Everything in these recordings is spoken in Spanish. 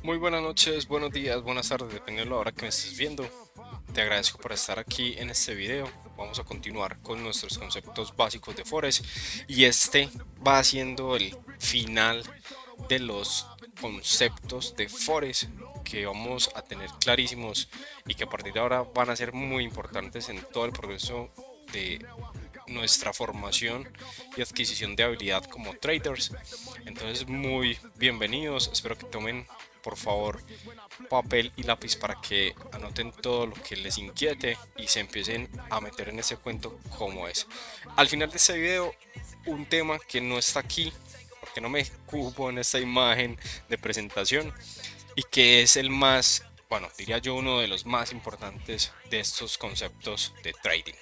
Muy buenas noches, buenos días, buenas tardes, dependiendo de la hora que me estés viendo. Te agradezco por estar aquí en este video. Vamos a continuar con nuestros conceptos básicos de Forex y este va siendo el final de los conceptos de Forex que vamos a tener clarísimos y que a partir de ahora van a ser muy importantes en todo el proceso de nuestra formación y adquisición de habilidad como traders. Entonces, muy bienvenidos, espero que tomen por favor papel y lápiz para que anoten todo lo que les inquiete y se empiecen a meter en ese cuento como es. Al final de este video, un tema que no está aquí porque no me cupo en esta imagen de presentación y que es el más, bueno, diría yo uno de los más importantes de estos conceptos de trading.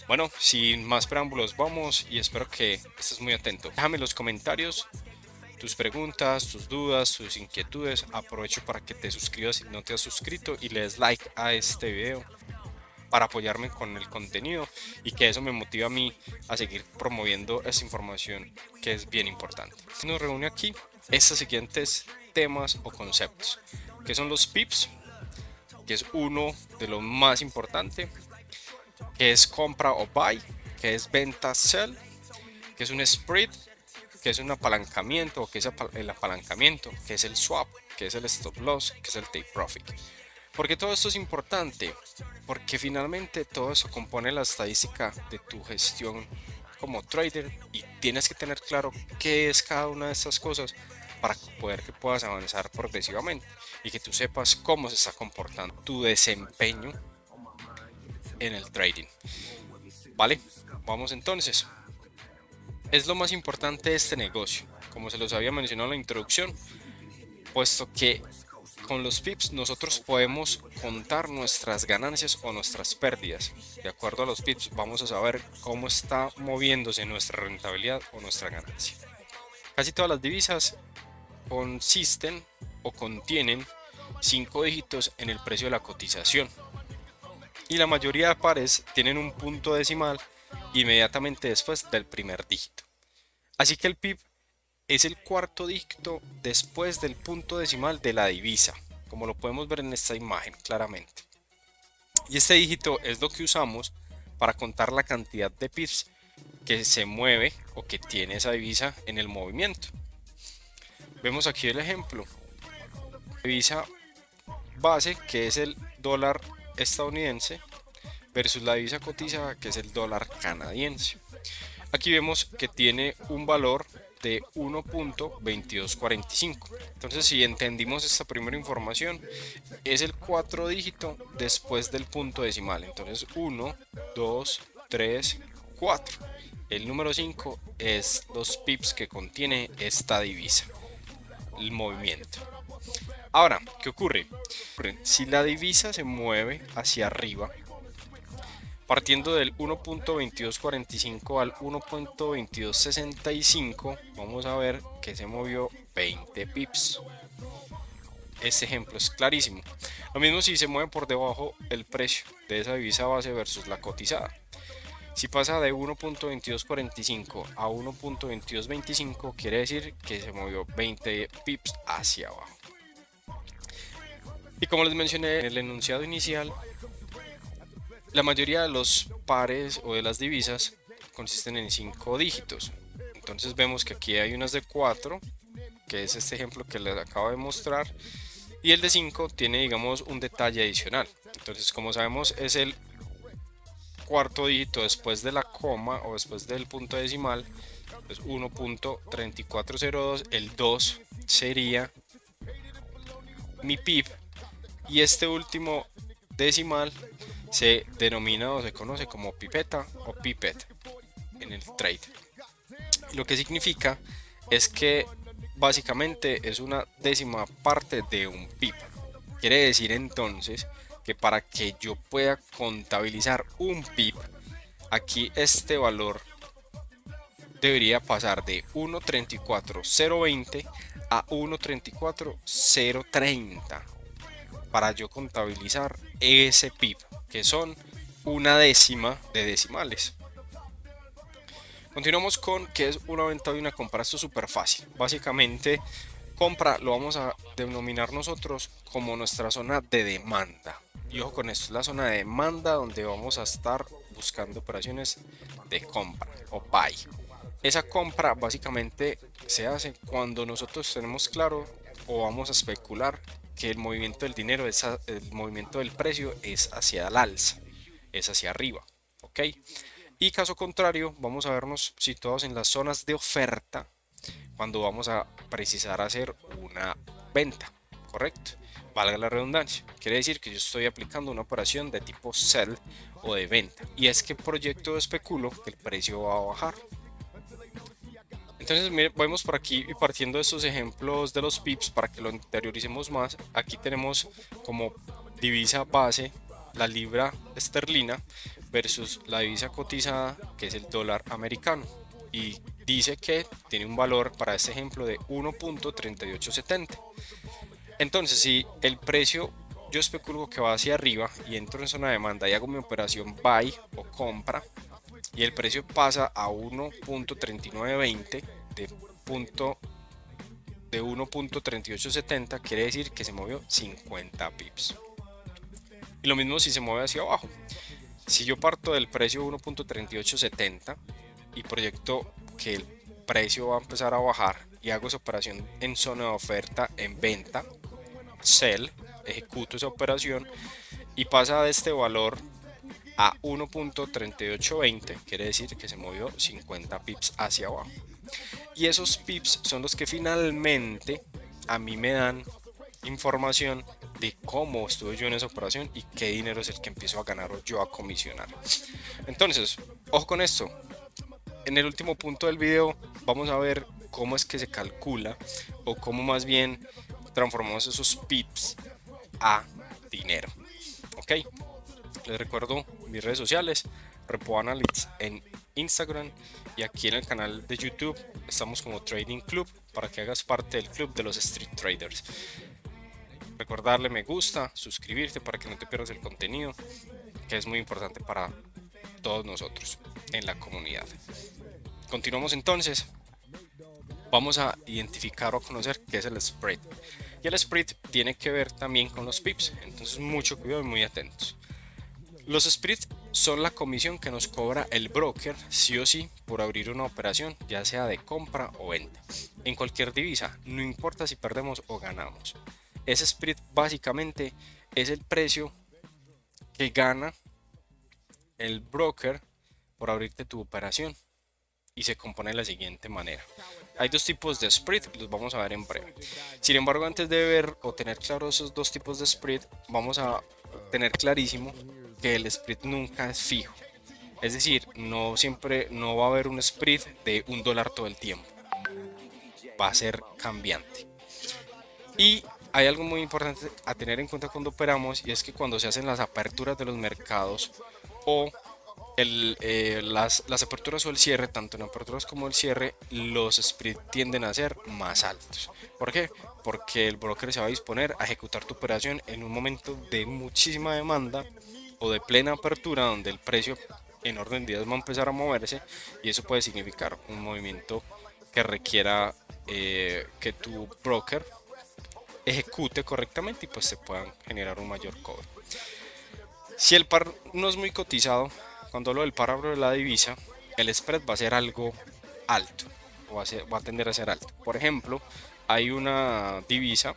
Bueno, sin más preámbulos, vamos y espero que estés muy atento. Déjame en los comentarios tus preguntas, tus dudas, tus inquietudes. Aprovecho para que te suscribas si no te has suscrito y le des like a este video para apoyarme con el contenido y que eso me motiva a mí a seguir promoviendo esta información que es bien importante. Nos reúne aquí estos siguientes temas o conceptos, que son los pips, que es uno de los más importantes, que es compra o buy, que es venta sell, que es un spread, que es un apalancamiento, que es el apalancamiento, que es el swap, que es el stop loss, que es el take profit. Porque todo esto es importante, porque finalmente todo eso compone la estadística de tu gestión como trader y tienes que tener claro qué es cada una de estas cosas para poder que puedas avanzar progresivamente y que tú sepas cómo se está comportando tu desempeño en el trading. ¿Vale? Vamos entonces. Es lo más importante de este negocio, como se los había mencionado en la introducción, puesto que con los pips nosotros podemos contar nuestras ganancias o nuestras pérdidas. De acuerdo a los pips vamos a saber cómo está moviéndose nuestra rentabilidad o nuestra ganancia. Casi todas las divisas consisten o contienen 5 dígitos en el precio de la cotización y la mayoría de pares tienen un punto decimal inmediatamente después del primer dígito. Así que el PIB es el cuarto dígito después del punto decimal de la divisa, como lo podemos ver en esta imagen claramente. Y este dígito es lo que usamos para contar la cantidad de pips que se mueve o que tiene esa divisa en el movimiento. Vemos aquí el ejemplo. Divisa base, que es el dólar estadounidense, versus la divisa cotizada, que es el dólar canadiense. Aquí vemos que tiene un valor de 1.2245. Entonces, si entendimos esta primera información, es el 4 dígito después del punto decimal. Entonces, 1, 2, 3, 4. El número 5 es los pips que contiene esta divisa, el movimiento. Ahora, ¿qué ocurre? Si la divisa se mueve hacia arriba, partiendo del 1.2245 al 1.2265, vamos a ver que se movió 20 pips. Este ejemplo es clarísimo. Lo mismo si se mueve por debajo el precio de esa divisa base versus la cotizada. Si pasa de 1.2245 a 1.2225, quiere decir que se movió 20 pips hacia abajo. Y como les mencioné en el enunciado inicial, la mayoría de los pares o de las divisas consisten en 5 dígitos. Entonces vemos que aquí hay unas de 4, que es este ejemplo que les acabo de mostrar, y el de 5 tiene, digamos, un detalle adicional. Entonces, como sabemos, es el cuarto dígito después de la coma o después del punto decimal, pues 1.3402, el 2 sería mi PIB y este último decimal se denomina o se conoce como pipeta o pipet en el trade. Lo que significa es que básicamente es una décima parte de un pip. Quiere decir entonces que para que yo pueda contabilizar un pip, aquí este valor debería pasar de 1.34020 a 1.34030 para yo contabilizar ese pip, que son una décima de decimales. Continuamos con qué es una venta y una compra. Esto es súper fácil. Básicamente compra lo vamos a denominar nosotros como nuestra zona de demanda. Y ojo con esto, es la zona de demanda donde vamos a estar buscando operaciones de compra o buy. Esa compra básicamente se hace cuando nosotros tenemos claro o vamos a especular que el movimiento del dinero, el movimiento del precio es hacia el alza, es hacia arriba, ¿ok? Y caso contrario, vamos a vernos situados en las zonas de oferta cuando vamos a precisar hacer una venta, ¿correcto? Valga la redundancia, quiere decir que yo estoy aplicando una operación de tipo sell o de venta, y es que proyecto o especulo que el precio va a bajar. Entonces, mire, vamos por aquí y partiendo de estos ejemplos de los pips para que lo interioricemos más. Aquí tenemos como divisa base la libra esterlina versus la divisa cotizada, que es el dólar americano. Y dice que tiene un valor para este ejemplo de 1.3870. Entonces, si el precio yo especulo que va hacia arriba y entro en zona de demanda y hago mi operación buy o compra, y el precio pasa a 1.3920 de punto de 1.3870, quiere decir que se movió 50 pips. Y lo mismo si se mueve hacia abajo. Si yo parto del precio 1.3870 y proyecto que el precio va a empezar a bajar y hago esa operación en zona de oferta en venta, sell, ejecuto esa operación y pasa de este valor a 1.3820, quiere decir que se movió 50 pips hacia abajo. Y esos pips son los que finalmente a mí me dan información de cómo estuve yo en esa operación y qué dinero es el que empiezo a ganar o yo a comisionar. Entonces, ojo con esto. En el último punto del video vamos a ver cómo es que se calcula o cómo más bien transformamos esos pips a dinero. Ok, les recuerdo mis redes sociales, RepoAnalytics en Instagram, y aquí en el canal de YouTube estamos como Trading Club para que hagas parte del club de los Street Traders. Recuerda darle me gusta, suscribirte para que no te pierdas el contenido, que es muy importante para todos nosotros en la comunidad. Continuamos entonces. Vamos a identificar o conocer qué es el spread. Y el spread tiene que ver también con los pips, entonces mucho cuidado y muy atentos. Los spreads son la comisión que nos cobra el broker sí o sí por abrir una operación, ya sea de compra o venta, en cualquier divisa, no importa si perdemos o ganamos. Ese spread básicamente es el precio que gana el broker por abrirte tu operación, y se compone de la siguiente manera. Hay dos tipos de spread, los vamos a ver en breve. Sin embargo, antes de ver o tener claro esos dos tipos de spread, vamos a tener clarísimo que el spread nunca es fijo. Es decir, no siempre no va a haber un spread de $1 todo el tiempo. Va a ser cambiante. Y hay algo muy importante a tener en cuenta cuando operamos, y es que cuando se hacen las aperturas de los mercados o las aperturas o el cierre, tanto en aperturas como el cierre, los spread tienden a ser más altos. ¿Por qué? Porque el broker se va a disponer a ejecutar tu operación en un momento de muchísima demanda o de plena apertura, donde el precio en orden de días va a empezar a moverse, y eso puede significar un movimiento que requiera que tu broker ejecute correctamente y pues se puedan generar un mayor cobro. Si el par no es muy cotizado, cuando hablo del par de la divisa, el spread va a ser algo alto, o va a tender a ser alto. Por ejemplo, hay una divisa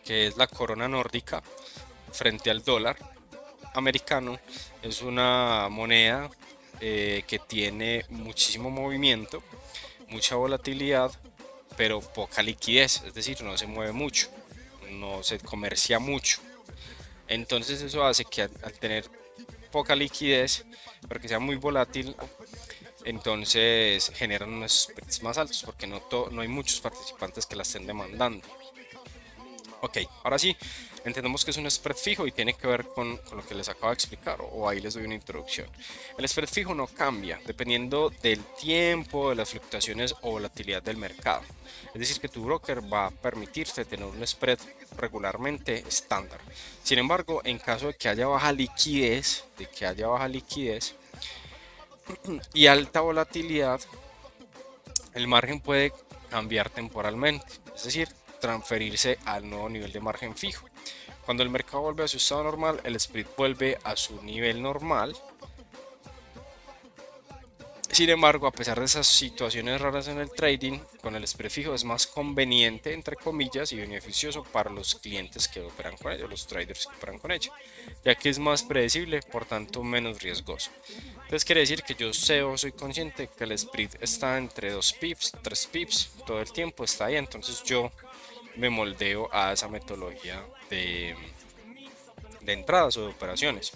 que es la corona nórdica frente al dólar americano. Es una moneda que tiene muchísimo movimiento, mucha volatilidad, pero poca liquidez, es decir, no se mueve mucho, no se comercia mucho. Entonces eso hace que al tener poca liquidez, pero que sea muy volátil, entonces generan unos spreads más altos porque no hay muchos participantes que la estén demandando. Ok, ahora sí, entendemos que es un spread fijo y tiene que ver con lo que les acabo de explicar, o ahí les doy una introducción. El spread fijo no cambia dependiendo del tiempo, de las fluctuaciones o volatilidad del mercado. Es decir, que tu broker va a permitirte tener un spread regularmente estándar. Sin embargo, en caso de que haya baja liquidez, y alta volatilidad, el margen puede cambiar temporalmente, es decir, transferirse al nuevo nivel de margen fijo. Cuando el mercado vuelve a su estado normal, el spread vuelve a su nivel normal. Sin embargo, a pesar de esas situaciones raras en el trading, con el spread fijo es más conveniente, entre comillas, y beneficioso para los clientes que operan con ello, los traders que operan con ello, ya que es más predecible, por tanto menos riesgoso. Entonces quiere decir que yo sé o soy consciente que el spread está entre 2 pips, 3 pips, todo el tiempo está ahí, entonces yo me moldeo a esa metodología de entradas o de operaciones.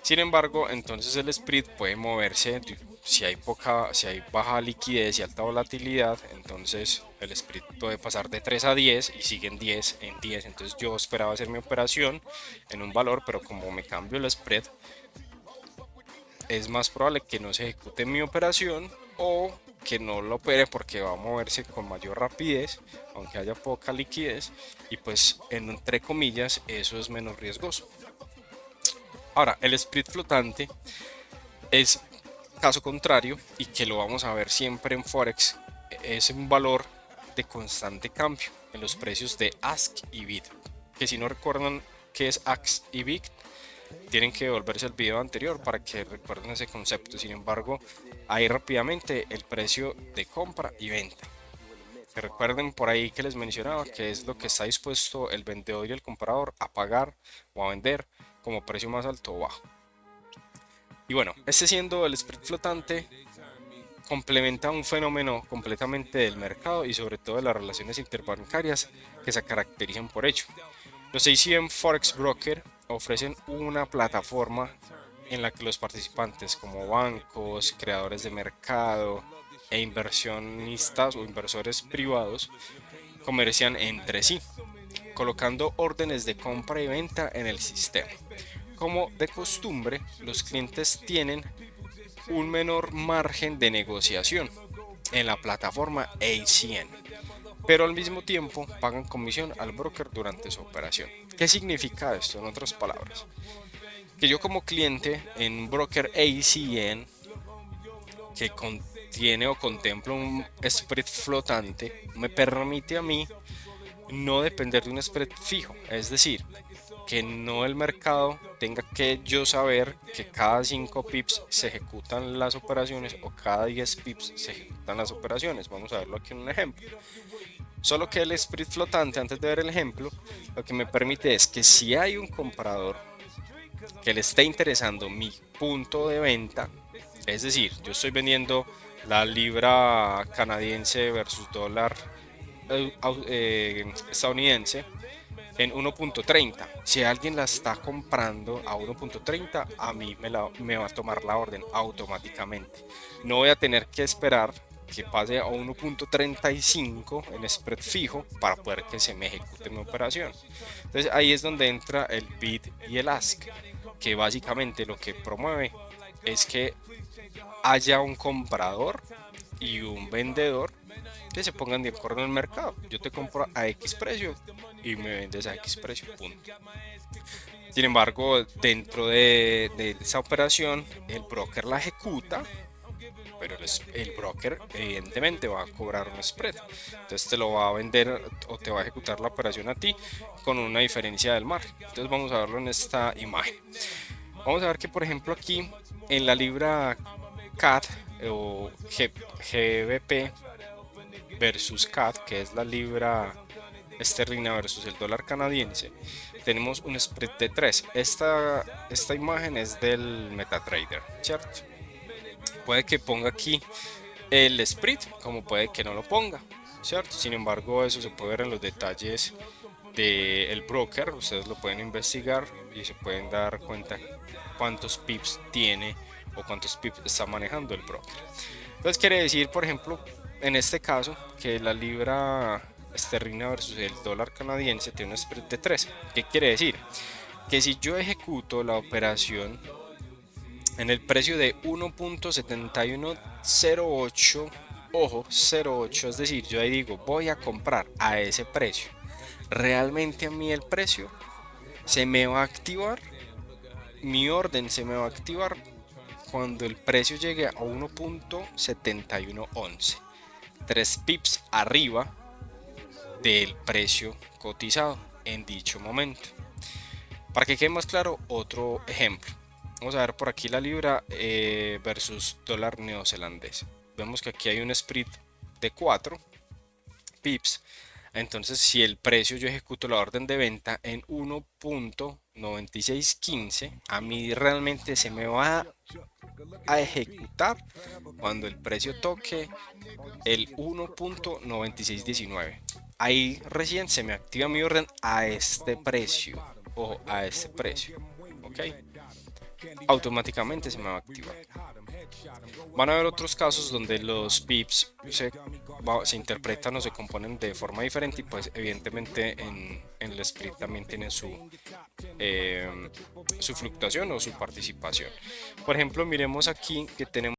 Sin embargo, entonces el spread puede moverse si hay baja liquidez y alta volatilidad, entonces el spread puede pasar de 3 a 10 y siguen 10 en 10. Entonces yo esperaba hacer mi operación en un valor, pero como me cambio el spread, es más probable que no se ejecute mi operación o que no lo opere porque va a moverse con mayor rapidez, aunque haya poca liquidez, y pues entre comillas eso es menos riesgoso. Ahora, el spread flotante es caso contrario y que lo vamos a ver siempre en Forex, es un valor de constante cambio en los precios de ask y bid, que si no recuerdan qué es ask y bid, tienen que volverse al video anterior para que recuerden ese concepto. Sin embargo, ahí rápidamente el precio de compra y venta. Que recuerden por ahí que les mencionaba que es lo que está dispuesto el vendedor y el comprador a pagar o a vender como precio más alto o bajo. Y bueno, este siendo el spread flotante, complementa un fenómeno completamente del mercado y sobre todo de las relaciones interbancarias que se caracterizan por ello. Los ACM Forex Broker ofrecen una plataforma en la que los participantes como bancos, creadores de mercado e inversionistas o inversores privados comercian entre sí, colocando órdenes de compra y venta en el sistema. Como de costumbre, los clientes tienen un menor margen de negociación en la plataforma ACN, pero al mismo tiempo pagan comisión al broker durante su operación. ¿Qué significa esto? En otras palabras, que yo como cliente en un broker ACN que contiene o contempla un spread flotante me permite a mí no depender de un spread fijo, es decir, que no el mercado tenga que yo saber que cada 5 pips se ejecutan las operaciones o cada 10 pips se ejecutan las operaciones. Vamos a verlo aquí en un ejemplo. Solo que el spread flotante, antes de ver el ejemplo, lo que me permite es que si hay un comprador que le esté interesando mi punto de venta, es decir, yo estoy vendiendo la libra canadiense versus dólar estadounidense en 1.30. Si alguien la está comprando a 1.30, a mí me va a tomar la orden automáticamente. No voy a tener que esperar que pase a 1.35 en spread fijo para poder que se me ejecute mi operación. Entonces ahí es donde entra el bid y el ask, que básicamente lo que promueve es que haya un comprador y un vendedor que se pongan de acuerdo en el mercado. Yo te compro a X precio y me vendes a X precio, punto. Sin embargo, dentro de esa operación, el broker la ejecuta, pero el broker evidentemente va a cobrar un spread. Entonces te lo va a vender o te va a ejecutar la operación a ti con una diferencia del margen. Entonces vamos a verlo en esta imagen. Vamos a ver que por ejemplo aquí en la libra CAD o GBP versus CAD, que es la libra esterlina versus el dólar canadiense, tenemos un spread de 3. Esta imagen es del MetaTrader, ¿cierto? Puede que ponga aquí el spread, como puede que no lo ponga, ¿cierto? Sin embargo, eso se puede ver en los detalles del broker. Ustedes lo pueden investigar y se pueden dar cuenta cuántos pips tiene o cuántos pips está manejando el broker. Entonces quiere decir, por ejemplo, en este caso, que la libra esterlina versus el dólar canadiense tiene un spread de 3. ¿Qué quiere decir? Que si yo ejecuto la operación en el precio de 1.7108, ojo, 08, es decir, yo ahí digo, voy a comprar a ese precio, realmente a mí el precio se me va a activar, mi orden se me va a activar cuando el precio llegue a 1.7111. 3 pips arriba del precio cotizado en dicho momento. Para que quede más claro, otro ejemplo. Vamos a ver por aquí la libra versus dólar neozelandés. Vemos que aquí hay un spread de 4 pips. Entonces, si el precio yo ejecuto la orden de venta en 1.9615, a mí realmente se me va a ejecutar cuando el precio toque el 1.9619. Ahí recién se me activa mi orden a este precio. Ojo, a este precio. Ok. Automáticamente se me va a activar. Van a haber otros casos donde los pips se interpretan o se componen de forma diferente y pues evidentemente en el split también tienen su fluctuación o su participación. Por ejemplo, miremos aquí que tenemos